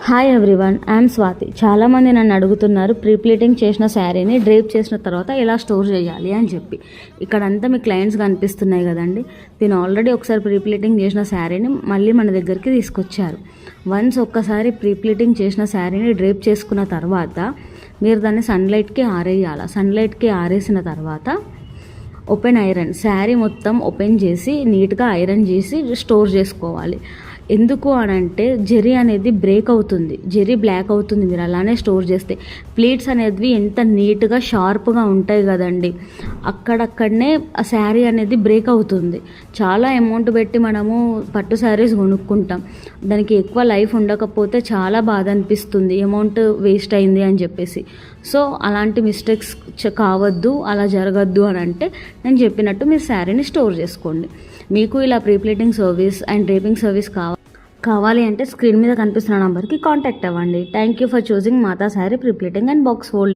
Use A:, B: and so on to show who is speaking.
A: Hi everyone, I'm Swathi. చాలామంది నన్ను అడుగుతున్నారు ప్రీప్లీటింగ్ చేసిన శారీని డ్రేప్ చేసిన తర్వాత ఎలా స్టోర్ చేయాలి అని చెప్పి. ఇక్కడంతా మీ క్లయింట్స్ కనిపిస్తున్నాయి కదండి. దీని ఆల్రెడీ ఒకసారి ప్రీప్లీటింగ్ చేసిన శారీని మళ్ళీ మన దగ్గరికి తీసుకొచ్చారు. వన్స్ ఒక్కసారి ప్రీప్లీటింగ్ చేసిన శారీని డ్రేప్ చేసుకున్న తర్వాత మీరు దాన్ని సన్లైట్కి ఆరేయాలి. సన్లైట్కి ఆరేసిన తర్వాత ఓపెన్ ఐరన్ శారీ మొత్తం ఓపెన్ చేసి నీట్గా ఐరన్ చేసి స్టోర్ చేసుకోవాలి. ఎందుకు అని అంటే జెరీ అనేది బ్రేక్ అవుతుంది, జెరీ బ్లాక్ అవుతుంది మీరు అలానే స్టోర్ చేస్తే. ప్లీట్స్ అనేవి ఎంత నీట్గా షార్ప్గా ఉంటాయి కదండి, అక్కడక్కడనే ఆ శారీ అనేది బ్రేక్ అవుతుంది. చాలా అమౌంట్ పెట్టి మనము పట్టు శారీస్ కొనుక్కుంటాం, దానికి ఎక్కువ లైఫ్ ఉండకపోతే చాలా బాధ అనిపిస్తుంది, అమౌంట్ వేస్ట్ అయింది అని చెప్పేసి. సో అలాంటి మిస్టేక్స్ కావద్దు, అలా జరగద్దు అని అంటే నేను చెప్పినట్టు మీరు శారీని స్టోర్ చేసుకోండి. మీకు ఇలా prepleating service and draping service కావాలి అంటే స్క్రీన్ మీద కనిపిస్తున్న నంబర్కి కాంటాక్ట్ అవ్వండి. Thank you for choosing Mata sari prepleating and box hold.